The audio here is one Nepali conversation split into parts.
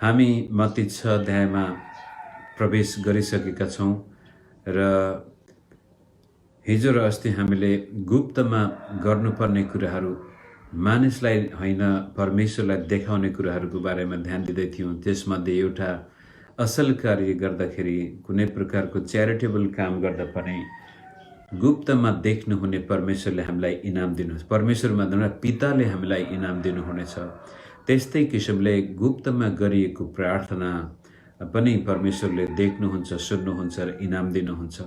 हामी मत्ती 6 अध्यायमा प्रवेश गरिसकेका छौँ र हिजो र अस्ति हामीले गुप्तमा गर्नुपर्ने कुराहरू मानिसलाई होइन परमेश्वरलाई देखाउने कुराहरूको बारेमा ध्यान दिँदै थियौँ। त्यसमध्ये एउटा असल कार्य गर्दाखेरि कुनै प्रकारको च्यारिटेबल काम गर्दा पनि गुप्तमा देख्नुहुने परमेश्वरले हामीलाई इनाम दिनुहुन्छ। परमेश्वरमा पिताले हामीलाई इनाम दिनुहुनेछ। त्यस्तै किसिमले गुप्तमा गरिएको प्रार्थना पनि परमेश्वरले देख्नुहुन्छ, सुन्नुहुन्छ र इनाम दिनुहुन्छ।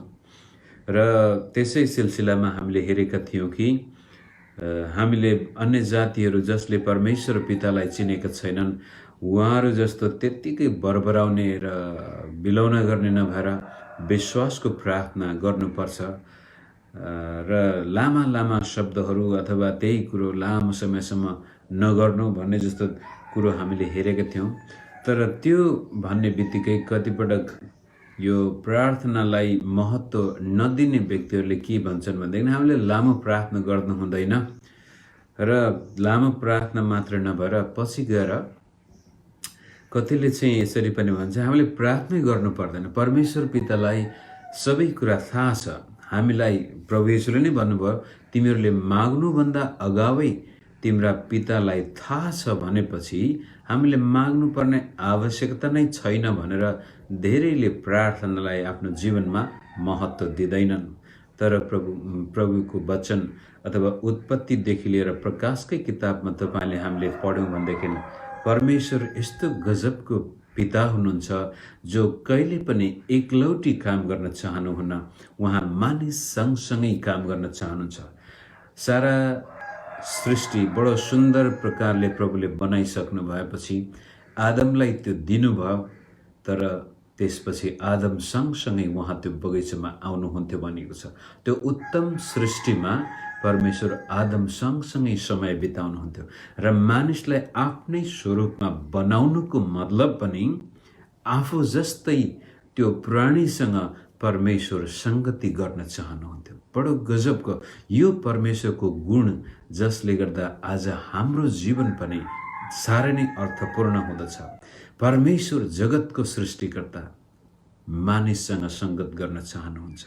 र त्यसै सिलसिलामा हामीले हेरेका थियौँ कि हामीले अन्य जातिहरू जसले परमेश्वर पितालाई चिनेका छैनन् उहाँहरू जस्तो त्यत्तिकै बरबराउने र बिलौना गर्ने नभएर विश्वासको प्रार्थना गर्नुपर्छ र लामा लामा शब्दहरू अथवा त्यही कुरो लामो समयसम्म नगर्नु भन्ने जस्तो कुरो हामीले हेरेका थियौँ। तर त्यो भन्ने बित्तिकै कतिपटक यो प्रार्थनालाई महत्त्व नदिने व्यक्तिहरूले के भन्छन् भनेदेखि हामीले लामो प्रार्थना गर्नु हुँदैन र लामो प्रार्थना मात्र नभएर पछि गएर कतिले चाहिँ यसरी पनि भन्छ हामीले प्रार्थनै गर्नु पर्दैन, परमेश्वर पितालाई सबै कुरा थाहा छ। हामीलाई प्रभु येशूले नै भन्नुभयो तिमीहरूले माग्नुभन्दा अगावै तिम्रा पितालाई थाहा छ भनेपछि हामीले माग्नुपर्ने आवश्यकता नै छैन भनेर धेरैले प्रार्थनालाई आफ्नो जीवनमा महत्त्व दिँदैनन्। तर प्रभुको वचन अथवा उत्पत्तिदेखि लिएर प्रकाशकै किताबमा तपाईँले हामीले पढ्यौँ भनेदेखि परमेश्वर यस्तो गजबको पिता हुनुहुन्छ जो कहिले पनि एकलौटी काम गर्न चाहनुहुन्न, उहाँ मानिस सँगसँगै काम गर्न चाहनुहुन्छ। सारा सृष्टि बडो सुन्दर प्रकारले प्रभुले बनाइसक्नु भएपछि आदमलाई त्यो दिनुभयो, तर त्यसपछि आदम सँगसँगै उहाँ त्यो बगैँचामा आउनुहुन्थ्यो भनिएको छ। त्यो उत्तम सृष्टिमा परमेश्वर आदम सँगसँगै समय बिताउनुहुन्थ्यो र मानिसलाई आफ्नै स्वरूपमा बनाउनुको मतलब पनि आफू जस्तै त्यो प्राणीसँग परमेश्वर सङ्गति गर्न चाहनुहुन्थ्यो। बडो गजबको यो परमेश्वरको गुण जसले गर्दा आज हाम्रो जीवन पनि साह्रै नै अर्थपूर्ण हुँदछ। परमेश्वर जगतको सृष्टिकर्ता मानिससँग सङ्गत गर्न चाहनुहुन्छ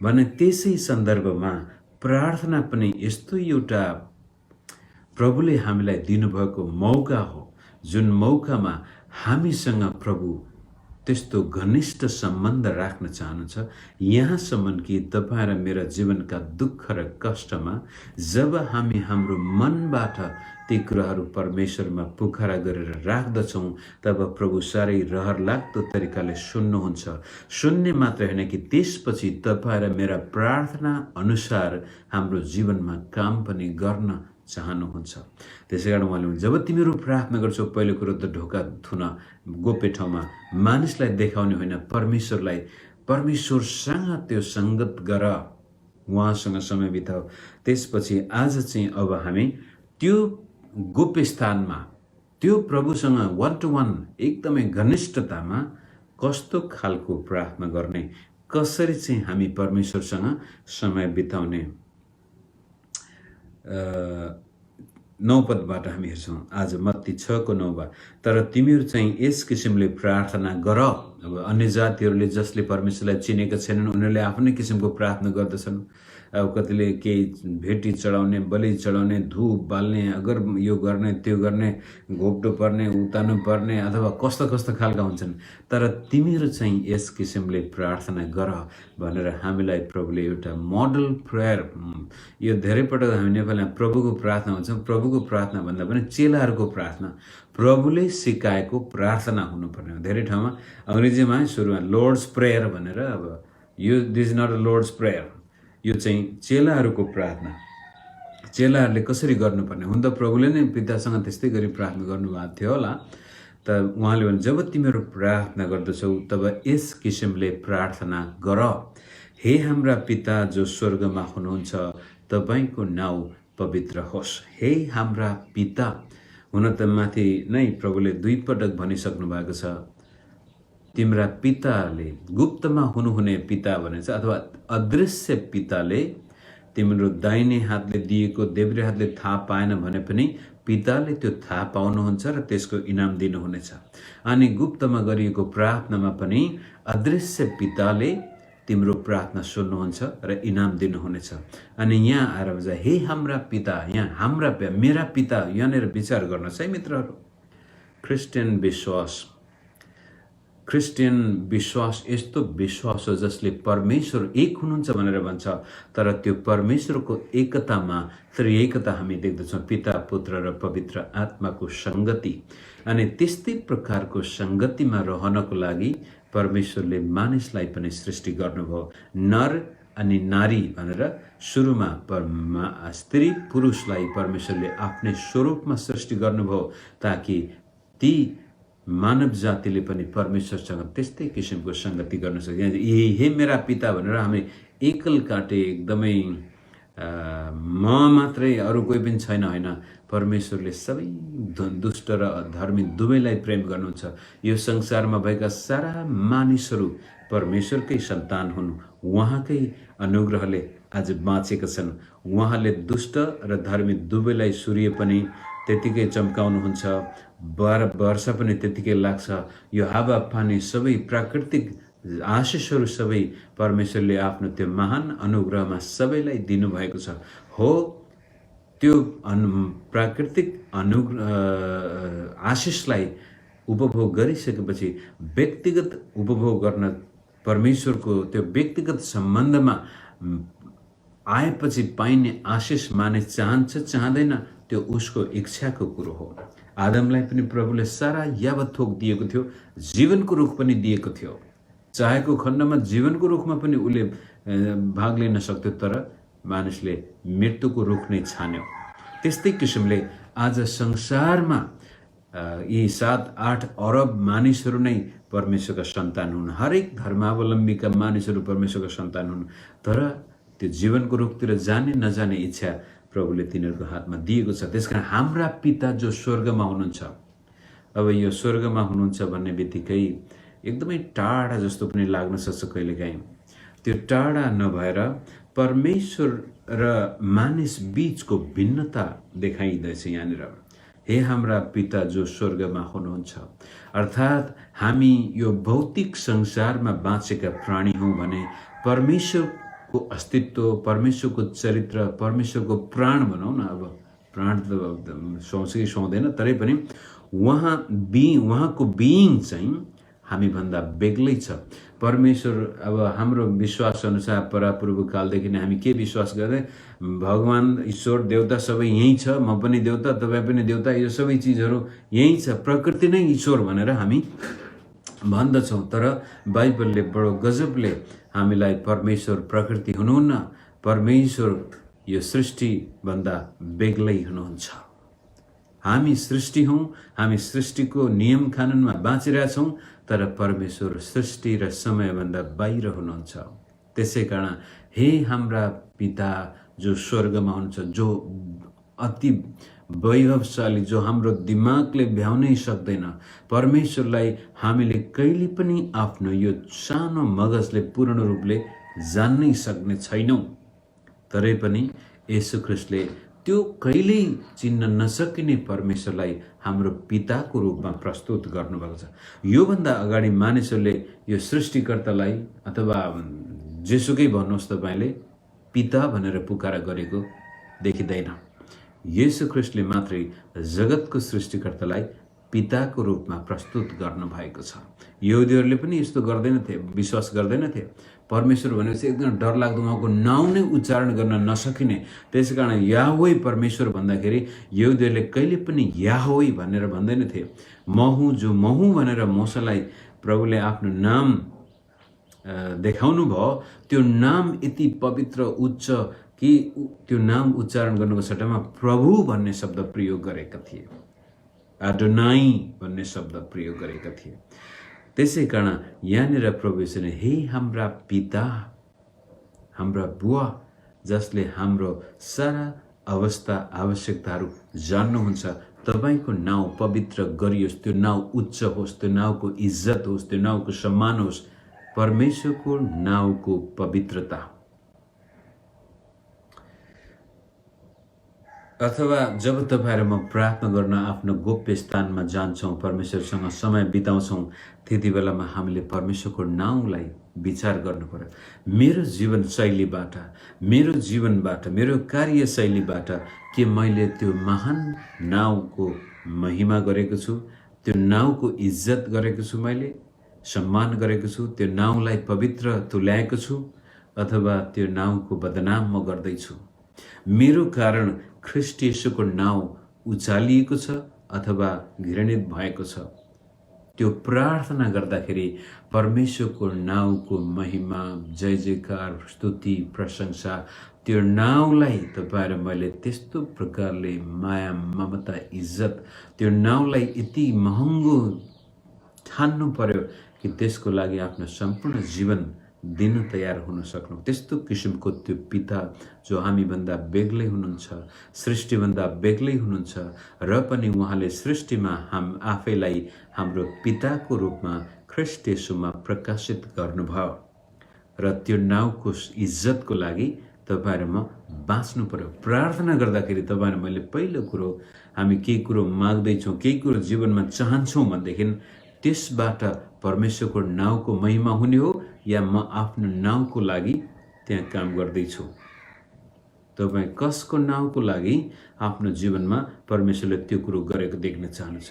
भने त्यसै सन्दर्भमा प्रार्थना पनि यस्तो एउटा प्रभुले हामीलाई दिनुभएको मौका हो जुन मौकामा हामीसँग प्रभु त्यस्तो घनिष्ठ सम्बन्ध राख्न चाहनुहुन्छ। यहाँसम्म कि तपाईँ र मेरा जीवनका दुःख र कष्टमा जब हामी हाम्रो मनबाट ती कुराहरू परमेश्वरमा पोखरा गरेर राख्दछौँ तब प्रभु साह्रै रहर लाग्दो तरिकाले सुन्नुहुन्छ। सुन्ने मात्र होइन कि त्यसपछि तपाईँ र मेरा प्रार्थना अनुसार हाम्रो जीवनमा काम पनि गर्न चाहनुहुन्छ। त्यसै कारण उहाँले जब तिमीहरू प्रार्थना गर्छौ पहिलो कुरो त ढोका थुन गोप्य ठाउँमा मानिसलाई देखाउने होइन, परमेश्वरलाई परमेश्वरसँग त्यो सङ्गत गर, उहाँसँग समय बिताऊ। त्यसपछि आज चाहिँ अब हामी त्यो गोप्य स्थानमा त्यो प्रभुसँग वान टु वान एकदमै घनिष्ठतामा कस्तो खालको प्रार्थना गर्ने, कसरी चाहिँ हामी परमेश्वरसँग समय बिताउने 9 पदबाट हामी हेर्छौँ आज मत्ती 6:9। तर तिमीहरू चाहिँ यस किसिमले प्रार्थना गर। अब अन्य जातिहरूले जसले परमेश्वरलाई चिनेका छैनन् उनीहरूले आफ्नै किसिमको प्रार्थना गर्दछन्। अब कतिले केही भेटी चढाउने, बलि चढाउने, धूप बाल्ने, अगर यो गर्ने त्यो गर्ने, घोप्टो पर्ने, उतार्नु पर्ने अथवा कस्तो कस्तो खालका हुन्छन्। तर तिमीहरू चाहिँ यस किसिमले प्रार्थना गर भनेर हामीलाई प्रभुले एउटा मोडल प्रेयर, यो धेरै पटक हामी नेपालीमा प्रभुको प्रार्थना भन्छौँ। प्रभुको प्रार्थना भन्दा पनि चेलाहरूको प्रार्थना, प्रभुले सिकाएको प्रार्थना हुनुपर्ने हो। धेरै ठाउँमा अङ्ग्रेजीमा सुरुमा लर्ड्स प्रेयर भनेर, अब यो this is not a Lord's prayer, यो चाहिँ चेलाहरूको प्रार्थना। चेलाहरूले कसरी गर्नुपर्ने हुन त प्रभुले नै पितासँग त्यस्तै गरी प्रार्थना गर्नुभएको थियो होला। त उहाँले भने जब तिमीहरू प्रार्थना गर्दछौ तब यस किसिमले प्रार्थना गर, हे हाम्रा पिता जो स्वर्गमा हुनुहुन्छ तपाईँको नाउँ पवित्र होस्। हे हाम्रा पिता, हुन त माथि नै प्रभुले 2 पटक भनिसक्नु भएको छ तिम्रा पिताले, गुप्तमा हुनुहुने पिता भनेछ अथवा अदृश्य पिताले तिम्रो दाहिने हातले दिएको देब्रे हातले थाहा पाएन भने पनि पिताले त्यो थाहा पाउनुहुन्छ र त्यसको इनाम दिनुहुनेछ। अनि गुप्तमा गरिएको प्रार्थनामा पनि अदृश्य पिताले तिम्रो प्रार्थना सुन्नुहुन्छ र इनाम दिनुहुनेछ। अनि यहाँ आएर भन्छ हे हाम्रा पिता, यहाँ हाम्रा मेरा पिता, यहाँनिर विचार गर्नुहोस् है मित्रहरू। क्रिस्चियन विश्वास यस्तो विश्वास हो जसले परमेश्वर एक हुनुहुन्छ भनेर भन्छ, तर त्यो परमेश्वरको एकतामा त्रिएकता हामी देख्दछौँ, पिता, पुत्र र पवित्र आत्माको सङ्गति। अनि त्यस्तै प्रकारको सङ्गतिमा रहनको लागि परमेश्वरले मानिसलाई पनि सृष्टि गर्नुभयो। नर अनि नारी भनेर सुरुमा स्त्री पुरुषलाई परमेश्वरले आफ्नै स्वरूपमा सृष्टि गर्नुभयो, ताकि ती मानव जातिले पनि परमेश्वरसँग त्यस्तै किसिमको सङ्गति गर्न सक्छ। हे मेरा पिता भनेर हामी एकल काटे एकदमै म मात्रै, अरू कोही पनि छैन, होइन। परमेश्वरले सबै दुष्ट र धर्मी दुवैलाई प्रेम गर्नुहुन्छ। यो संसारमा भएका सारा मानिसहरू परमेश्वरकै सन्तान हुन्। उहाँकै अनुग्रहले आज बाँचेका छन्। उहाँले दुष्ट र धर्मी दुवैलाई सूर्य पनि त्यतिकै चम्काउनुहुन्छ, वर्षा पनि त्यतिकै लाग्छ। यो हावा पानी सबै प्राकृतिक आशिषहरू सबै परमेश्वरले आफ्नो त्यो महान अनुग्रहमा सबैलाई दिनुभएको छ। हो, त्यो प्राकृतिक आशिषलाई उपभोग गरिसकेपछि व्यक्तिगत उपभोग गर्न परमेश्वरको त्यो व्यक्तिगत सम्बन्धमा आएपछि पाइने आशिष मानिस चाहन्छ चाहँदैन, त्यो उसको इच्छाको कुरो हो। आदमलाई पनि प्रभुले सारा यावत थोक दिएको थियो, जीवनको रुख पनि दिएको थियो। चाहेको खण्डमा जीवनको रुखमा पनि उसले भाग लिन सक्थ्यो, तर मानिसले मृत्युको रुख नै छान्यो। त्यस्तै किसिमले आज संसारमा यी 7-8 अरब मानिसहरू नै परमेश्वरका सन्तान हुन्। हरेक धर्मावलम्बीका मानिसहरू परमेश्वरका सन्तान हुन्, तर त्यो जीवनको रुखतिर जाने नजाने इच्छा प्रभुले तिनीहरूको हातमा दिएको छ। त्यसकारण हाम्रा पिता जो स्वर्गमा हुनुहुन्छ, अब यो स्वर्गमा हुनुहुन्छ भन्ने बित्तिकै एकदमै टाढा जस्तो पनि लाग्न सक्छ कहिलेकाहीँ। त्यो टाढा नभएर परमेश्वर र मानिस बीचको भिन्नता देखाइँदैछ यहाँनिर। हे हाम्रा पिता जो स्वर्गमा हुनुहुन्छ, अर्थात् हामी यो भौतिक संसारमा बाँचेका प्राणी हौँ भने परमेश्वरको अस्तित्व, परमेश्वरको चरित्र, परमेश्वरको प्राण भनौँ न, अब प्राण त सुहाउँछ कि सुहाउँदैन, तरै पनि उहाँको बिइङ चाहिँ हामीभन्दा बेग्लै छ। परमेश्वर, अब हाम्रो विश्वास अनुसार परापूर्व कालदेखि नै हामी के विश्वास गर्दै, भगवान्, ईश्वर, देवता सबै यहीँ छ, म पनि देवता, तपाईँ पनि देवता, यो सबै चिजहरू यहीँ छ, प्रकृति नै ईश्वर भनेर हामी भन्दछौँ। तर बाइबलले बडो गजबले हामीलाई परमेश्वर प्रकृति हुनुहुन्न, परमेश्वर यो सृष्टिभन्दा बेग्लै हुनुहुन्छ। हामी सृष्टि हौँ, हामी सृष्टिको नियम कानुनमा बाँचिरहेछौँ, तर परमेश्वर सृष्टि र समयभन्दा बाहिर हुनुहुन्छ। त्यसै कारण हे हाम्रा पिता जो स्वर्गमा हुनुहुन्छ, जो अति वैभवशाली, जो हाम्रो दिमागले भ्याउनै सक्दैन, परमेश्वरलाई हामीले कहिले पनि आफ्नो यो सानो मगजले पूर्ण रूपले जान्नै सक्ने छैनौँ। तरै पनि येशू ख्रीष्टले त्यो कहिल्यै चिन्न नसकिने परमेश्वरलाई हाम्रो पिताको रूपमा प्रस्तुत गर्नुभएको छ। योभन्दा अगाडि मानिसहरूले यो सृष्टिकर्तालाई अथवा जेसुकै भन्नुहोस् तपाईँले पिता भनेर पुकारा गरेको देखिँदैन। येशू ख्रीष्टले मात्रै जगतको सृष्टिकर्तालाई पिताको रूपमा प्रस्तुत गर्नुभएको छ। यहुदीहरूले पनि यस्तो गर्दैनथे, विश्वास गर्दैनथे। परमेश्वर भनेपछि एकदम डरलाग्दो, उहाँको नाउँ नै उच्चारण गर्न नसकिने। त्यसै कारण याहवे परमेश्वर भन्दाखेरि यहुदीहरूले कहिले पनि याहवे भनेर भन्दैनथे। म हुँ जो म हुँ भनेर मोसालाई प्रभुले आफ्नो नाम देखाउनु भयो। त्यो नाम यति पवित्र, उच्च कि त्यो नाम उच्चारण गर्नुको सट्टामा प्रभु भन्ने शब्द प्रयोग गरेका थिए, अडोनाई भन्ने शब्द प्रयोग गरेका थिए। त्यसै कारण यहाँनिर प्रभुले हे हाम्रा पिता, हाम्रा बुवा, जसले हाम्रो सारा अवस्था आवश्यकताहरू जान्नुहुन्छ, तपाईँको नाउँ पवित्र गरियोस्, त्यो नाउँ उच्च होस्, त्यो नाउँको इज्जत होस्, त्यो नाउँको सम्मान होस्। परमेश्वरको नाउँको पवित्रता। अथवा जब तपाईँ र म प्रार्थना गर्न आफ्नो गोप्य स्थानमा जान्छौँ, परमेश्वरसँग समय बिताउँछौँ, त्यति बेलामा हामीले परमेश्वरको नाउँलाई विचार गर्नु पर्यो। मेरो जीवनशैलीबाट, मेरो जीवनबाट, मेरो कार्यशैलीबाट के मैले त्यो महान नाउँको महिमा गरेको छु, त्यो नाउँको इज्जत गरेको छु, मैले सम्मान गरेको छु, त्यो नाउँलाई पवित्र तुल्याएको छु, अथवा त्यो नाउँको बदनाम म गर्दैछु। मेरो कारण ख्रीष्ट येशूको नाउँ उचालिएको छ अथवा घृणित भएको छ। त्यो प्रार्थना गर्दाखेरि परमेश्वरको नाउँको महिमा, जय जयकार, स्तुति, प्रशंसा, त्यो नाउँलाई तपाईँ र मैले त्यस्तो प्रकारले माया, ममता, इज्जत, त्यो नाउँलाई यति महँगो ठान्नु पर्यो कि त्यसको लागि आफ्नो सम्पूर्ण जीवन दिन तयार हुन सक्नु। त्यस्तो किसिमको त्यो पिता जो हामीभन्दा बेग्लै हुनुहुन्छ, सृष्टिभन्दा बेग्लै हुनुहुन्छ, र पनि उहाँले सृष्टिमा आफैलाई हाम्रो पिताको रूपमा ख्रीष्ट येशूमा प्रकाशित गर्नुभयो। र त्यो नाउँको इज्जतको लागि तपाईँ र म बाँच्नु पर्यो। प्रार्थना गर्दाखेरि तपाईँ र मैले पहिलो कुरो, हामी केही कुरो माग्दैछौँ, केही कुरो जीवनमा चाहन्छौँ भनेदेखि त्यसबाट परमेश्वरको नाउँको महिमा हुने हो या म आफ्नो नाउँको लागि त्यहाँ काम गर्दैछु। तपाईँ कसको नाउँको लागि आफ्नो जीवनमा परमेश्वरले त्यो कुरो गरेको देख्न चाहनुहुन्छ?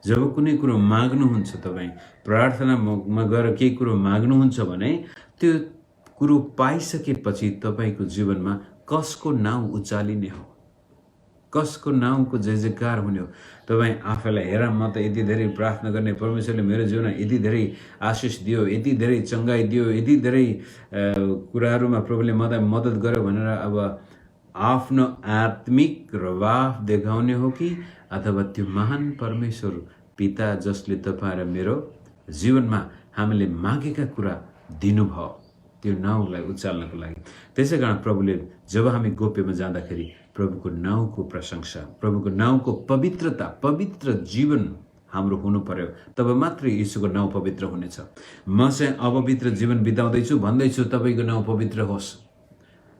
जब कुनै कुरो माग्नुहुन्छ, तपाईँ प्रार्थनामा गएर केही कुरो माग्नुहुन्छ भने त्यो कुरो पाइसकेपछि तपाईँको जीवनमा कसको नाउँ उचालिने हो, कसको नाउँको जय जयकार हुने हो? तपाईँ आफैलाई हेर, म त यति धेरै प्रार्थना गर्ने, परमेश्वरले मेरो जीवनमा यति धेरै आशिष दियो, यति धेरै चङ्गाई दियो, यति धेरै कुराहरूमा प्रभुले मलाई मद्दत गर्यो भनेर अब आफ्नो आत्मिक प्रभाव देखाउने हो कि अथवा त्यो महान परमेश्वर पिता जसले तपाईँ र मेरो जीवनमा हामीले मागेका कुरा दिनुभयो त्यो नाउँलाई उचाल्नको लागि? त्यसै कारण प्रभुले जब हामी गोप्यमा जाँदाखेरि प्रभुको नाउँको प्रशंसा, प्रभुको नाउँको पवित्रता, पवित्र जीवन हाम्रो हुनु पर्यो, तब मात्रै यीशुको नाउँ पवित्र हुनेछ। म चाहिँ अपवित्र जीवन बिताउँदैछु भन्दैछु, तपाईँको नाउँ पवित्र होस्,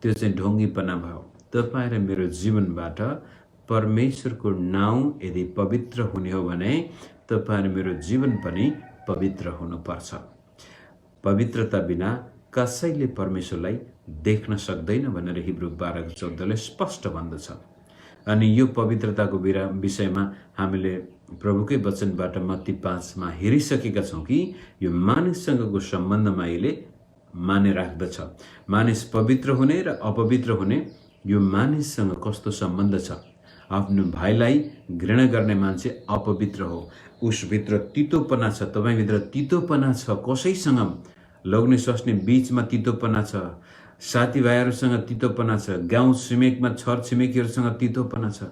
त्यो चाहिँ ढोङ्गीपना भयो। तपाईँ र मेरो जीवनबाट परमेश्वरको नाउँ यदि पवित्र हुने हो भने तपाईँ र मेरो जीवन पनि पवित्र हुनुपर्छ। पवित्रता बिना कसैले परमेश्वरलाई देख्न सक्दैन भनेर हिब्रू 12:14 स्पष्ट भन्दछ। अनि यो पवित्रताको विषयमा हामीले प्रभुकै वचनबाट मत्ती 5 हेरिसकेका छौँ कि यो मानिससँगको सम्बन्धमा यसले माने राख्दछ। मानिस पवित्र हुने र अपवित्र हुने यो मानिससँग कस्तो सम्बन्ध छ? आफ्नो भाइलाई घृणा गर्ने मान्छे अपवित्र हो, उसभित्र तितोपना छ, तपाईँभित्र तितोपना छ, कसैसँग लग्ने स्वास्नी बीचमा तितोपना छ, साथीभाइहरूसँग तितोपना छ, गाउँ छिमेकमा छर छिमेकीहरूसँग तितोपना छ।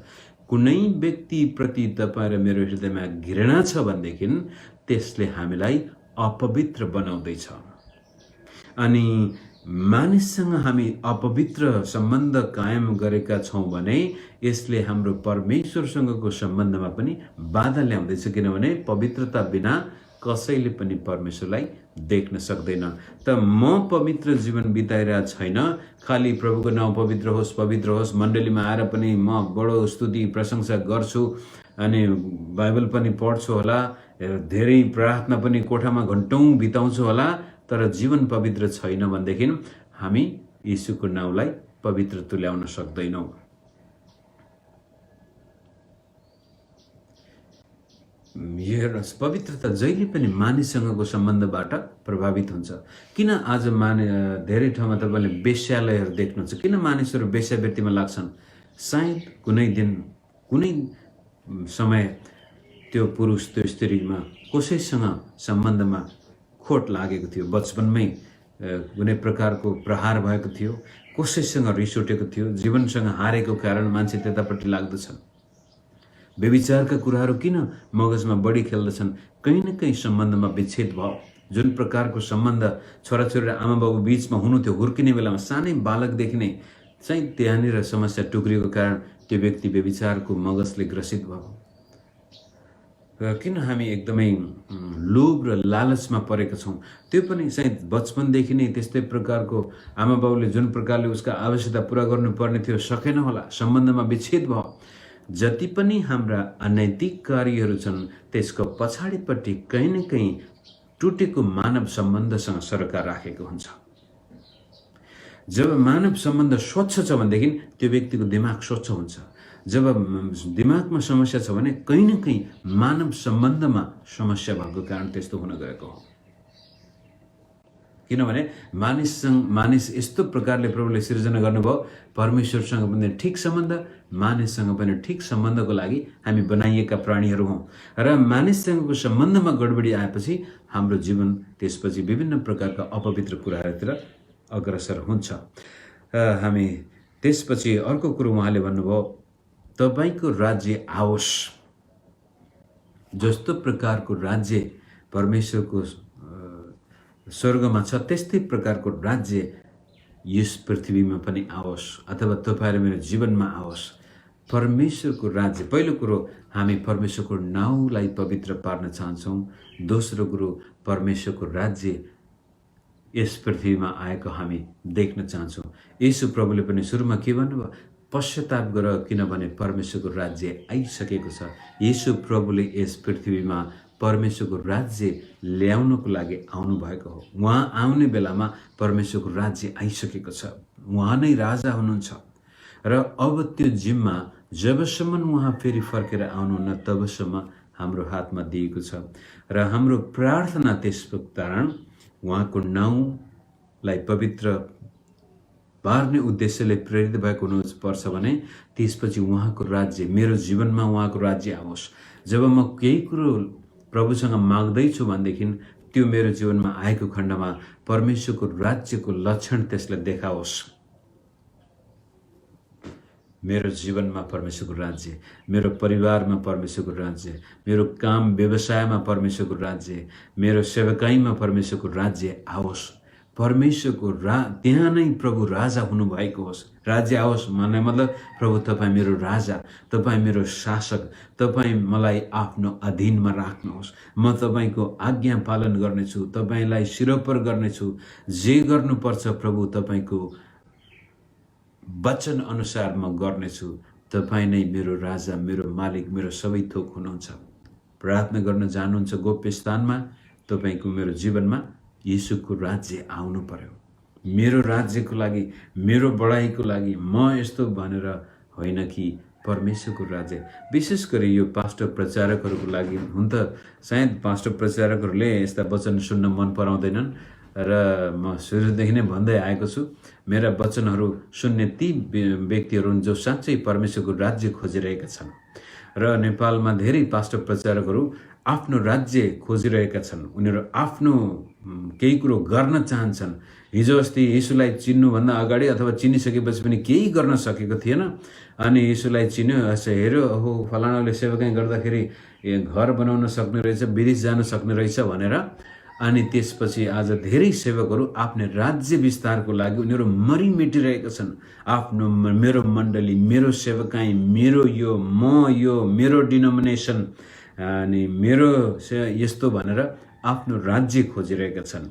कुनै व्यक्तिप्रति तपाईँ र मेरो हृदयमा घृणा छ भनेदेखि त्यसले हामीलाई अपवित्र बनाउँदैछ। अनि मानिससँग हामी अपवित्र सम्बन्ध कायम गरेका छौँ भने यसले हाम्रो परमेश्वरसँगको सम्बन्धमा पनि बाधा ल्याउँदैछ, किनभने पवित्रता बिना कसैले पनि परमेश्वरलाई देख्न सक्दैन। त म पवित्र जीवन बिताइरहेको छैन, खालि प्रभुको नाउँ पवित्र होस्, मण्डलीमा आएर पनि म बडो स्तुति प्रशंसा गर्छु, अनि बाइबल पनि पढ्छु होला, धेरै प्रार्थना पनि कोठामा घन्टौँ बिताउँछु होला, तर जीवन पवित्र छैन भनेदेखि हामी यीशुको नाउँलाई पवित्र तुल्याउन सक्दैनौँ। पवित्रता जहिले पनि मानिससँगको सम्बन्धबाट प्रभावित हुन्छ। किन आज धेरै ठाउँमा तपाईँले वेश्यालयहरू देख्नुहुन्छ? किन मानिसहरू वेश्यावृत्तिमा लाग्छन्? सायद कुनै दिन, कुनै समय त्यो पुरुष त्यो स्त्रीमा कसैसँग सम्बन्धमा खोट लागेको थियो, बचपनमै कुनै प्रकारको प्रहार भएको थियो, कसैसँग रिस उठेको थियो, जीवनसँग हारेको कारण मान्छे त्यतापट्टि लाग्दछन्। व्यभिचारका कुराहरू किन मगजमा बढी खेल्दछन्? कहीँ न कहीँ सम्बन्धमा विच्छेद भयो। जुन प्रकारको सम्बन्ध छोराछोरी र आमाबाबु बीचमा हुनु थियो, हुर्किने बेलामा सानै बालकदेखि नै चाहिँ त्यहाँनिर समस्या टुक्रिएको कारण त्यो व्यक्ति व्यभिचारको मगजले ग्रसित भयो। किन हामी एकदमै लोभ र लालचमा परेका छौँ। त्यो पनि सायद बचपनदेखि नै त्यस्तै प्रकारको आमा बाउले जुन प्रकारले उसका आवश्यकता पुरा गर्नुपर्ने थियो सकेन होला, सम्बन्धमा विच्छेद भयो। जति पनि हाम्रा अनैतिक कार्यहरू छन् त्यसको पछाडिपट्टि कहीँ न कहीँ टुटेको मानव सम्बन्धसँग सरकार राखेको हुन्छ। जब मानव सम्बन्ध स्वच्छ छ भनेदेखि त्यो व्यक्तिको दिमाग स्वच्छ हुन्छ। जब दिमागमा समस्या छ भने कहीँ न कहीँ मानव सम्बन्धमा समस्या भएको कारण त्यस्तो हुन गएको हो। किनभने मानिस यस्तो प्रकारले प्रभुले सिर्जना गर्नुभयो, परमेश्वरसँग पनि ठिक सम्बन्ध, मानिससँग पनि ठिक सम्बन्धको लागि हामी बनाइएका प्राणीहरू हौँ। र मानिससँगको सम्बन्धमा गडबडी आएपछि हाम्रो जीवन त्यसपछि विभिन्न प्रकारका अपवित्र कुराहरूतिर अग्रसर हुन्छ। हामी त्यसपछि अर्को कुरो उहाँले भन्नुभयो, तपाईको राज्य आओस्। जस्तो प्रकारको राज्य परमेश्वरको स्वर्गमा छ त्यस्तै प्रकारको राज्य यस पृथ्वीमा पनि आओस्, अथवा तपाईँ र मेरो जीवनमा आओस्। परमेश्वरको राज्य, पहिलो कुरो हामी परमेश्वरको नाउँलाई पवित्र पार्न चाहन्छौँ। दोस्रो कुरो परमेश्वरको राज्य यस पृथ्वीमा आएको हामी देख्न चाहन्छौँ। यीशु प्रभुले पनि सुरुमा के भन्नुभयो, पश्चाताप गर किनभने परमेश्वरको राज्य आइसकेको छ। यीशु प्रभुले यस पृथ्वीमा परमेश्वरको राज्य ल्याउनको लागि आउनु भएको हो। उहाँ आउने बेलामा परमेश्वरको राज्य आइसकेको छ। उहाँ नै राजा हुनुहुन्छ र अब त्यो जिम्मा जबसम्म उहाँ फेरि फर्केर आउनुहुन्न तबसम्म हाम्रो हातमा दिएको छ। र हाम्रो प्रार्थना त्यसको कारण उहाँको नाउँलाई पवित्र पार्ने उद्देश्यले प्रेरित भएको हुनुपर्छ भने त्यसपछि उहाँको राज्य मेरो जीवनमा उहाँको राज्य आओस्। जब म केही कुरो प्रभुसँग माग्दैछु भनेदेखि त्यो मेरो जीवनमा आएको खण्डमा परमेश्वरको राज्यको लक्षण त्यसलाई देखाओस्। मेरो जीवनमा परमेश्वरको राज्य, मेरो परिवारमा परमेश्वरको राज्य, मेरो काम व्यवसायमा परमेश्वरको राज्य, मेरो सेवकाईमा परमेश्वरको राज्य आओस्। परमेश्वरको त्यहाँ नै प्रभु राजा हुनुभएको होस्। राज्य आओस् भन्ने मतलब प्रभु तपाईँ मेरो राजा, तपाईँ मेरो शासक, तपाईँ मलाई आफ्नो अधीनमा राख्नुहोस्। म तपाईँको आज्ञा पालन गर्नेछु, तपाईँलाई शिरोपर गर्नेछु। जे गर्नुपर्छ प्रभु तपाईँको वचन अनुसार म गर्नेछु। तपाईँ नै मेरो राजा, मेरो मालिक, मेरो सबै थोक हुनुहुन्छ। प्रार्थना गर्न जानुहुन्छ गोप्य स्थानमा, तपाईँको मेरो जीवनमा यीशुको राज्य आउनु पर्यो। मेरो राज्यको लागि, मेरो बढाइको लागि म यस्तो भनेर होइन कि परमेश्वरको राज्य। विशेष गरी यो पास्टर प्रचारकहरूको लागि हुन त सायद पास्टर प्रचारकहरूले यस्ता वचन सुन्न मन पराउँदैनन् र म सुरुदेखि नै भन्दै आएको छु, मेरा वचनहरू सुन्ने ती व्यक्तिहरू हुन् जो साँच्चै परमेश्वरको राज्य खोजिरहेका छन्। र नेपालमा धेरै पास्टर प्रचारकहरू आफ्नो राज्य खोजिरहेका छन्। उनीहरू आफ्नो केही कुरो गर्न चाहन्छन्। हिजो अस्ति यीशुलाई चिन्नुभन्दा अगाडि अथवा चिनिसकेपछि पनि केही गर्न सकेको थिएन, अनि यीशुलाई चिन्यो, हेऱ्यो, ओहो फलानाले सेवकाई गर्दाखेरि घर बनाउन सक्ने रहेछ, विदेश जान सक्ने रहेछ भनेर, अनि त्यसपछि आज धेरै सेवकहरू आफ्नो राज्य विस्तारको लागि उनीहरू मरिमेटिरहेका छन्। आफ्नो मेरो मण्डली, मेरो सेवकाई, मेरो यो, म यो, मेरो डिनोमिनेसन अनि मेरो यस्तो भनेर आफ्नो राज्य खोजिरहेका छन्।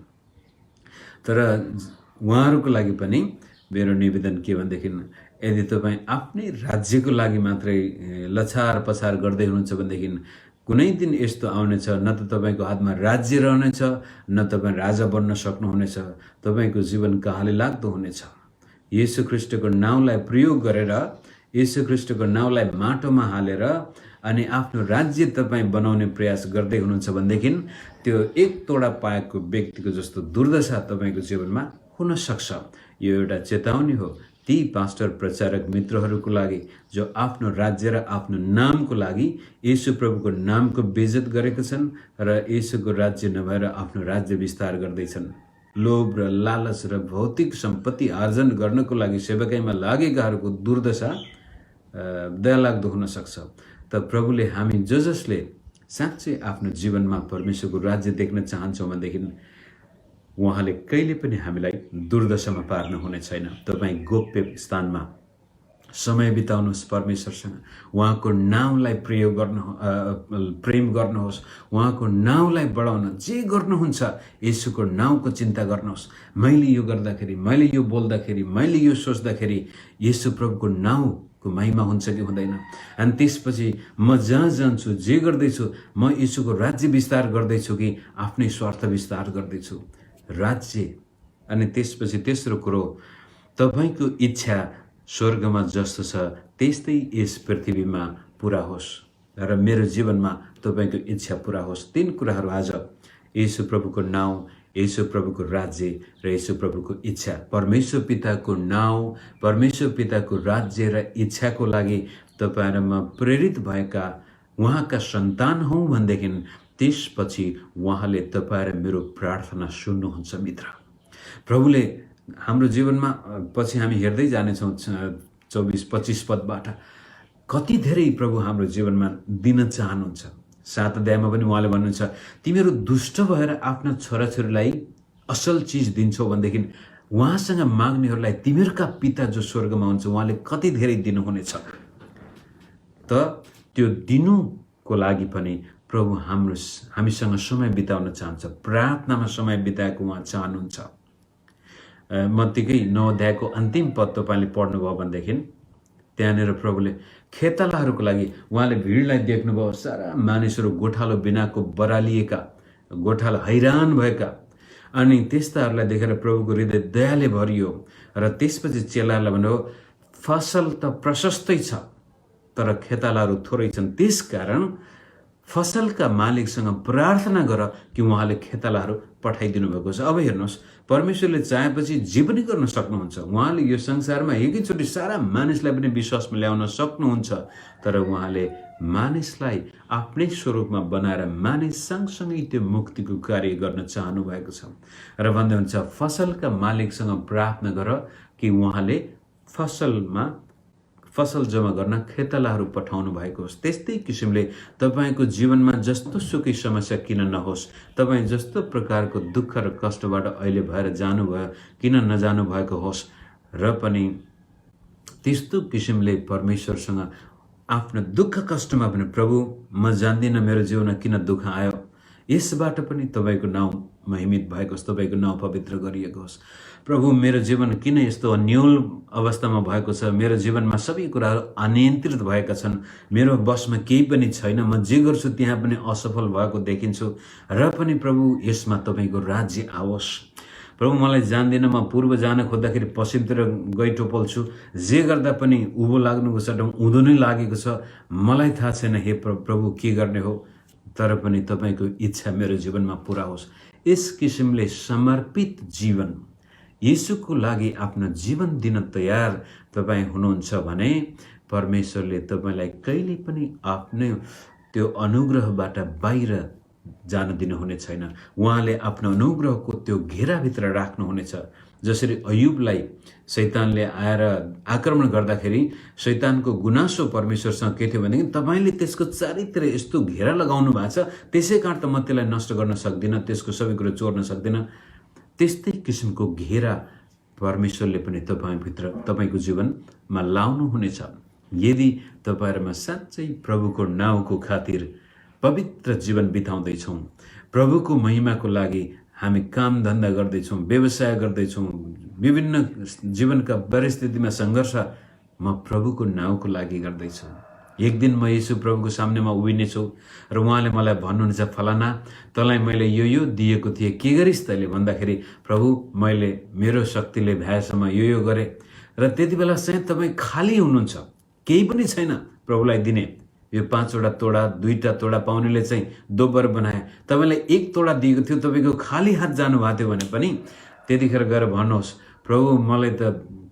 तर उहाँहरूको लागि पनि मेरो निवेदन के भनेदेखि, यदि तपाईँ आफ्नै राज्यको लागि मात्रै लछार पछार गर्दै हुनुहुन्छ भनेदेखि कुनै दिन यस्तो आउनेछ, न त तपाईँको हातमा राज्य रहनेछ, न तपाईँ राजा बन्न सक्नुहुनेछ। तपाईँको जीवन कहाँले लाग्दो हुनेछ। येशू ख्रीष्टको नाउँलाई प्रयोग गरेर, येशू ख्रीष्टको नाउँलाई माटोमा हालेर अनि आफ्नो राज्य तपाईँ बनाउने प्रयास गर्दै हुनुहुन्छ भनेदेखि त्यो एक तोडा पाएको व्यक्तिको जस्तो दुर्दशा तपाईँको जीवनमा हुन सक्छ। यो एउटा चेतावनी हो ती पास्टर प्रचारक मित्रहरूको लागि जो आफ्नो राज्य र आफ्नो नामको लागि येशू प्रभुको नामको बेइज्जत गरेका छन् र येशूको राज्य नभएर आफ्नो राज्य विस्तार गर्दैछन्। लोभ र लालच र भौतिक सम्पत्ति आर्जन गर्नको लागि सेवकाईमा लागेकाहरूको दुर्दशा दयालाग्दो हुन सक्छ। त प्रभुले हामी जसले साँच्चै आफ्नो जीवनमा परमेश्वरको राज्य देख्न चाहन्छौँ भनेदेखि उहाँले कहिले पनि हामीलाई दुर्दशामा पार्नु हुने छैन। तपाईँ गोप्य स्थानमा समय बिताउनुहोस् परमेश्वरसँग, उहाँको नाउँलाई प्रेम गर्नुहोस्, उहाँको नाउँलाई बढाउन जे गर्नुहुन्छ येशूको नाउँको चिन्ता गर्नुहोस्। मैले यो गर्दाखेरि, मैले यो बोल्दाखेरि, मैले यो सोच्दाखेरि येशू प्रभुको नाउँको महिमा हुन्छ कि हुँदैन। अनि त्यसपछि म जहाँ जान्छु, जे गर्दैछु, म येशूको राज्य विस्तार गर्दैछु कि आफ्नै स्वार्थ विस्तार गर्दैछु। राज्य। अनि त्यसपछि तेस्रो कुरो, तपाईको इच्छा स्वर्गमा जस्तो छ त्यस्तै यस पृथ्वीमा पुरा होस् र मेरो जीवनमा तपाईको इच्छा पुरा होस्। 3 कुराहरू आज येशू प्रभुको नाउँ, येशू प्रभुको राज्य र येशू प्रभुको इच्छा। परमेश्वर पिताको नाउँ, परमेश्वर पिताको राज्य र इच्छाको लागि तपाईहरुमा प्रेरित भएका उहाँका सन्तान हौं भनेदेखि त्यसपछि उहाँले तपाईहरु मेरो प्रार्थना सुन्नुहुन्छ मित्र। प्रभुले हाम्रो जीवनमा पछि हामी हेर्दै जानेछौँ 24-25 पदबाट कति धेरै प्रभु हाम्रो जीवनमा दिन चाहनुहुन्छ। 7 अध्यायमा पनि उहाँले भन्नुहुन्छ, तिमीहरू दुष्ट भएर आफ्ना छोराछोरीलाई असल चीज दिन्छौ भनेदेखि उहाँसँग माग्नेहरूलाई तिमीहरूका पिता जो स्वर्गमा हुनुहुन्छ उहाँले कति धेरै दिनुहुनेछ। त त्यो दिनुको लागि पनि प्रभु हामीसँग समय बिताउन चाहन्छ। प्रार्थनामा समय बिताएको उहाँ चाहनुहुन्छ। मत्तीकै 9 अध्यायको अन्तिम पद तपाईले पढ्नुभयो भनेदेखि त्यहाँनिर प्रभुले खेतालाहरूको लागि उहाँले भिडलाई देख्नुभयो। सारा मानिसहरू गोठालो बिनाको बरालिएका, गोठालो हैरान भएका, अनि त्यस्ताहरूलाई देखेर प्रभुको हृदय दयाले भरियो र त्यसपछि चेलाहरूलाई भन्नुभयो, फसल त प्रशस्तै छ तर खेतालाहरू थोरै छन्, त्यसकारण फसलका मालिकसँग प्रार्थना गर कि उहाँले खेतालाहरू पठाइदिनु भएको छ। अब हेर्नुहोस्, परमेश्वरले चाहेपछि जे पनि गर्न सक्नुहुन्छ। उहाँले यो संसारमा एकैचोटि सारा मानिसलाई पनि विश्वासमा ल्याउन सक्नुहुन्छ, तर उहाँले मानिसलाई आफ्नै स्वरूपमा बनाएर मानिस सँगसँगै त्यो मुक्तिको कार्य गर्न चाहनु भएको छ। र भन्दै हुन्छ, फसलका मालिकसँग प्रार्थना गर कि उहाँले फसल जम्मा गर्न खेतालाहरू पठाउनु भएको होस्। त्यस्तै किसिमले तपाईको जीवनमा जस्तो सुकै समस्या किन नहोस्, तपाई जस्तो प्रकारको दुःख र कष्टबाट अहिले भएर जानुभयो किन नजानु भएको होस्, र पनि त्यस्तो किसिमले परमेश्वरसँग आफ्नो दुःख कष्टमा पनि प्रभु म जान्दिन मेरो जीवनमा किन दुःख आयो, यसबाट पनि तपाईको नाउँ महिमित भएको होस्, तपाईको नाउँ पवित्र गरिएको होस्। प्रभु मेरो जीवन किन यस्तो अन्योल अवस्थामा भएको छ, मेरो जीवनमा सबै कुराहरू अनियन्त्रित भएका छन्, मेरो बसमा केही पनि छैन, म जे गर्छु त्यहाँ पनि असफल भएको देखिन्छु, र पनि प्रभु यसमा तपाईको राज्य आओस्। प्रभु मलाई जान्दिन, म पूर्व जान खोज्दाखेरि पश्चिमतिर गइठो पोल्छु, जे गर्दा पनि उभो लाग्नुको सट्टा उँधो नै लागेको छ, मलाई थाहा छैन हे प्रभु के गर्ने हो, तर पनि तपाईको इच्छा मेरो जीवनमा पुरा होस्। यस किसिमले समर्पित जीवन येशूको लागि आफ्नो जीवन दिन तयार तपाई हुनुहुन्छ भने परमेश्वरले तपाईलाई कहिले पनि आफ्नो त्यो अनुग्रहबाट बाहिर जान दिनुहुने छैन। उहाँले आफ्नो अनुग्रहको त्यो घेराभित्र राख्नुहुनेछ। जसरी अयुबलाई शैतानले आएर आक्रमण गर्दाखेरि शैतानको गुनासो परमेश्वरसँग के थियो भनेदेखि तपाईले त्यसको चारैतिर यस्तो घेरा लगाउनु भएको छ, त्यसै कारण त म त्यसलाई नष्ट गर्न सक्दिनँ, त्यसको सबै कुरा चोर्न सक्दिनँ। त्यस्तै किसिमको घेरा परमेश्वरले पनि तपाईभित्र तपाईको जीवनमा लाउनु हुनेछ यदि तपाईहरुमा साच्चै प्रभुको नाउँको खातिर पवित्र जीवन बिताउँदैछौँ, प्रभुको महिमाको लागि हामी काम धन्दा गर्दैछौँ, व्यवसाय गर्दैछौँ, विभिन्न जीवनका परिस्थितिमा सङ्घर्ष म प्रभुको नाउँको लागि गर्दैछु। एक दिन म येशू प्रभुको सामनेमा उभिनेछु र उहाँले मलाई भन्नुहुन्छ, फलाना तँलाई मैले यो दिएको थिएँ, के गरिस् तैँले भन्दाखेरि प्रभु मैले मेरो शक्तिले भ्याएसम्म यो गरेँ, र त्यति बेला चाहिँ तपाईँ खाली हुनुहुन्छ, केही पनि छैन प्रभुलाई दिने। यो 5वटा तोडा 2टा तोडा पाउनेले चाहिँ दोब्बर बनाए, तपाईलाई 1 तोडा दिएको थियो, तपाईको खाली हात जानुभएको थियो भने पनि त्यतिखेर गएर भन्नुहोस्, प्रभु मलाई त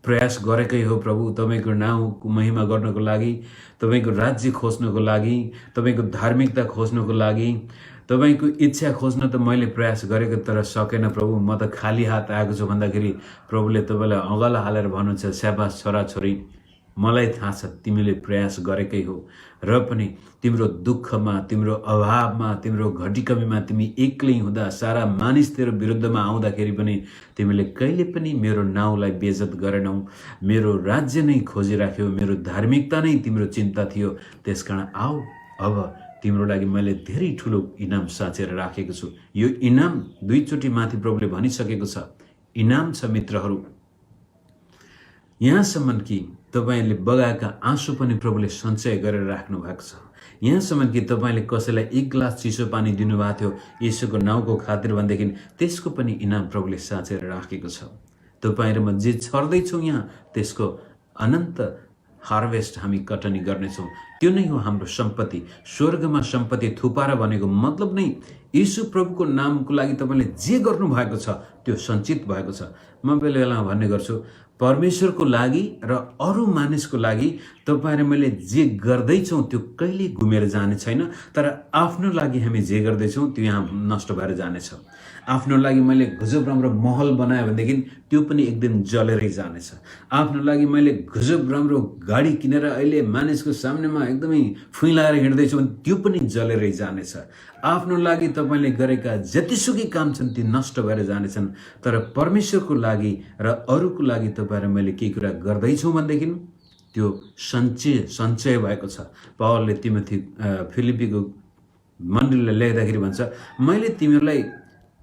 प्रयास गरेकै हो प्रभु, तपाईको नाउँको महिमा गर्नको लागि, तपाईको राज्य खोज्नको लागि, तपाईको धार्मिकता खोज्नको लागि, तपाईको इच्छा खोज्न त मैले प्रयास गरेको तर सकेन प्रभु, म त खाली हात आएको छु भन्दाखेरि प्रभुले तपाईलाई अगाला हालेर भन्नुहुन्छ, स्याबास छोराछोरी, मलाई थाहा छ तिमीले प्रयास गरेकै हो र पनि तिम्रो दुःखमा, तिम्रो अभावमा, तिम्रो घटीकमीमा तिमी एक्लै हुँदा सारा मानिस तेरो विरुद्धमा आउँदाखेरि पनि तिमीले कहिले पनि मेरो नाउँलाई बेइज्जत गरेनौ। मेरो राज्य नै खोजिराख्यौ, मेरो धार्मिकता नै तिम्रो चिन्ता थियो। त्यसकारण आऊ, अब तिम्रो लागि मैले धेरै ठुलो इनाम साँचेर राखेको छु। यो इनाम दुईचोटि माथि प्रभुले भनिसकेको छ। इनाम छ मित्रहरू, यहाँसम्म कि तपाईँले बगाएका आँसु पनि प्रभुले सञ्चय गरेर राख्नु भएको छ। यहाँसम्म कि तपाईँले कसैलाई एक ग्लास चिसो पानी दिनुभएको थियो येशूको नाउँको खातिर भनेदेखि त्यसको पनि इनाम प्रभुले साँचेर राखेको छ। तपाईँ र म जे छर्दैछौँ यहाँ त्यसको अनन्त हार्भेस्ट हामी कटनी गर्नेछौँ। त्यो नै हो हाम्रो सम्पत्ति। स्वर्गमा सम्पत्ति थुपारा भनेको मतलब नै यीशु प्रभुको नामको लागि तपाईँले जे गर्नु भएको छ त्यो सञ्चित भएको छ। म बेला बेलामा भन्ने गर्छु, परमेश्वरको लागि र अरू मानिसको लागि तपाईँ र मैले जे गर्दैछौँ त्यो कहिले घुमेर जाने छैन। तर आफ्नो लागि हामी जे गर्दैछौँ त्यो यहाँ नष्ट भएर जानेछ। आफ्नो लागि मैले गजब राम्रो महल बनाएँ भनेदेखि त्यो पनि एक दिन जलेरै जानेछ। आफ्नो लागि मैले गजब राम्रो गाडी किनेर अहिले मानिसको सामनेमा एकदमै फुइलाएर हिँड्दैछु भने त्यो पनि जलेरै जानेछ। आफ्नो लागि तपाईँले गरेका जतिसुकै काम छन् ती नष्ट भएर जानेछन्। तर परमेश्वरको लागि र अरूको लागि तपाईँ र मैले केही कुरा गर्दैछौँ भनेदेखि त्यो सञ्चय भएको छ। पावलले फिलिपीको मण्डलीलाई लेख्दाखेरि भन्छ, मैले तिमीहरूलाई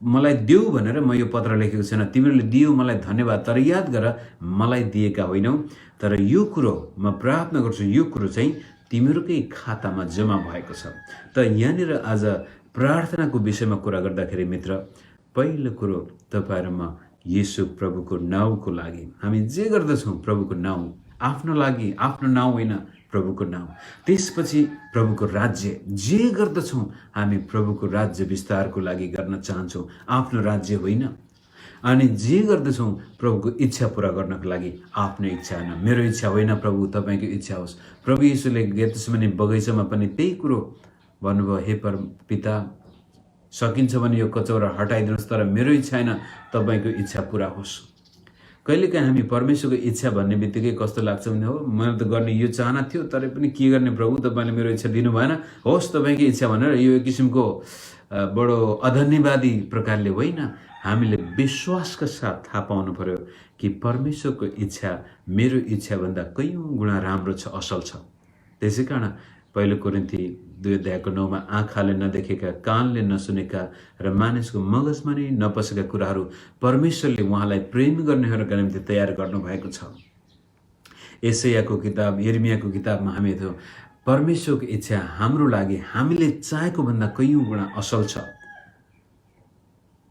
मलाई देऊ भनेर म यो पत्र लेखेको छैन, तिमीहरूले दियो मलाई धन्यवाद, तर याद गर मलाई दिएका होइनौ। तर यो कुरो म प्रार्थना गर्छु, यो कुरो चाहिँ तिमीहरूकै खातामा जम्मा भएको छ। त यहाँनिर आज प्रार्थनाको विषयमा कुरा गर्दाखेरि मित्र, पहिलो कुरो तपाईँ र म येशू प्रभुको नाउँको लागि हामी जे गर्दछौँ प्रभुको नाउँ, आफ्नो लागि, आफ्नो नाउँ होइन, प्रभुको नाउँ। त्यसपछि प्रभुको राज्य जे गर्दछौँ हामी प्रभुको राज्य विस्तारको लागि गर्न चाहन्छौँ, आफ्नो राज्य होइन। अनि जे गर्दछौँ प्रभुको इच्छा पुरा गर्नको लागि, आफ्नो इच्छा होइन, मेरो इच्छा होइन प्रभु तपाईँको इच्छा होस्। प्रभु यीशुले गेतसेमनी बगैँचामा पनि त्यही कुरो भन्नुभयो, हे पिता सकिन्छ भने यो कचौरा हटाइदिनुहोस्, तर मेरो इच्छा होइन तपाईँको इच्छा पुरा होस्। कहिलेकाहीँ हामी परमेश्वरको इच्छा भन्ने बित्तिकै कस्तो लाग्छ भने, हो मैले त गर्ने यो चाहना थियो तर पनि के गर्ने प्रभु, तपाईँले मेरो इच्छा दिनु भएन, होस् तपाईँको इच्छा भनेर यो एक किसिमको बडो अधन्यवादी प्रकारले होइन। हामीले विश्वासका साथ थाहा पाउनु पर्यो कि परमेश्वरको इच्छा मेरो इच्छाभन्दा कैयौँ गुणा राम्रो छ, असल छ। त्यसै कारण पहिलो कोरिन्थी 2:9 आँखाले नदेखेका, कानले नसुनेका र मानिसको मगजमा नै नपसेका कुराहरू परमेश्वरले उहाँलाई प्रेम गर्नेहरूका निम्ति तयार गर्नुभएको छ। एसायाको किताब, यिर्मियाको किताबमा हामी थियो परमेश्वरको इच्छा हाम्रो लागि हामीले चाहेको भन्दा कैयौँ गुणा असल छ।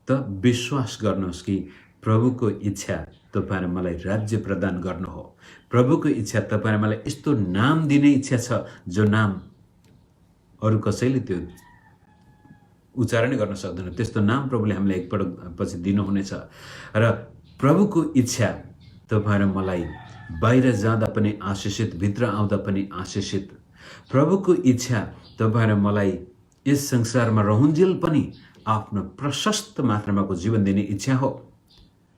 त विश्वास गर्नुहोस् कि प्रभुको इच्छा तपाईँ र मलाई राज्य प्रदान गर्नु हो। प्रभुको इच्छा तपाईँ र मलाई यस्तो नाम दिने इच्छा छ जो नाम अरू कसैले त्यो उच्चारणै गर्न सक्दैन। त्यस्तो नाम प्रभुले हामीलाई एकपटक पछि दिनुहुनेछ। र प्रभुको इच्छा तपाईँ र मलाई बाहिर जाँदा पनि आशिषित, भित्र आउँदा पनि आशिषित। प्रभुको इच्छा तपाईँ र मलाई यस संसारमा रहन्जेल पनि आफ्नो प्रशस्त मात्रामाको जीवन दिने इच्छा हो।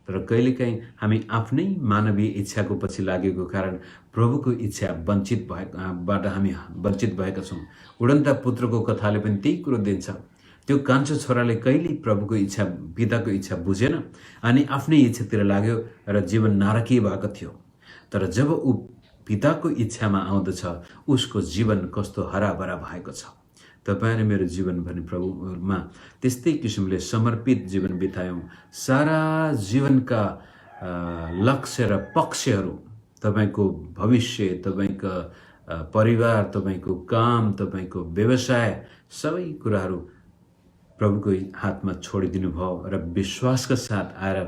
तर कहिलेकाहीँ हामी आफ्नै मानवीय इच्छाको पछि लागेको कारण प्रभुको इच्छा बाट हामी वञ्चित भएका छौँ। उडन्ता पुत्रको कथाले पनि त्यही कुरो दिन्छ। त्यो कान्छो छोराले कहिल्यै प्रभुको इच्छा, पिताको इच्छा बुझेन अनि आफ्नै इच्छातिर लाग्यो र जीवन नारकीय भएको थियो। तर जब ऊ पिताको इच्छामा आउँदछ उसको जीवन कस्तो हराभरा भएको छ। तपाईँ र मेरो जीवन पनि प्रभुमा त्यस्तै किसिमले समर्पित जीवन बितायौँ। सारा जीवनका लक्ष्य र पक्षहरू, तपाईँको भविष्य, तपाईँको परिवार, तपाईँको काम, तपाईँको व्यवसाय, सबै कुराहरू प्रभुको हातमा छोडिदिनु भयो र विश्वासका साथ आएर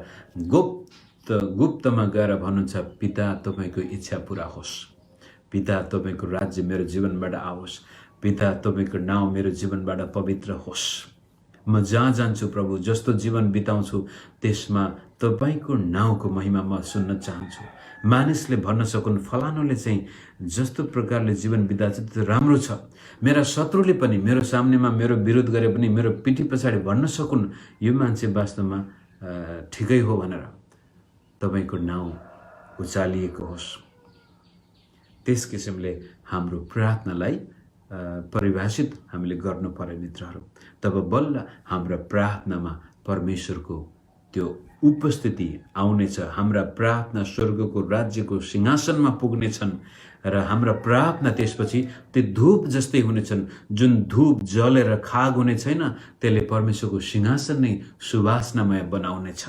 गुप्तमा गएर भन्नुहुन्छ, पिता तपाईँको इच्छा पुरा होस्, पिता तपाईँको राज्य मेरो जीवनबाट आओस्, पिता तपाईँको नाउँ मेरो जीवनबाट पवित्र होस्। म जहाँ जान्छु प्रभु, जस्तो जीवन बिताउँछु त्यसमा तपाईँको नाउँको महिमा म सुन्न चाहन्छु। मानिसले भन्न सकुन् फलानुले चाहिँ जस्तो प्रकारले जीवन बिताउँछ त्यो राम्रो छ, मेरा शत्रुले पनि मेरो सामनेमा मेरो विरोध गरे पनि मेरो पिठी पछाडि भन्न सकुन् यो मान्छे वास्तवमा ठिकै हो भनेर। तपाईँको नाउँ उचालिएको होस्। त्यस किसिमले हाम्रो प्रार्थनालाई परिभाषित हामीले गर्नु पर्यो मित्रहरू। तब बल्ल हाम्रा प्रार्थनामा परमेश्वरको त्यो उपस्थिति आउनेछ। हाम्रा प्रार्थना स्वर्गको राज्यको सिंहासनमा पुग्नेछन् र हाम्रा प्रार्थना त्यसपछि त्यो धूप जस्तै हुनेछन्। जुन धूप जलेर खाग हुने छैन, त्यसले परमेश्वरको सिंहासन नै सुवासनामय बनाउनेछ।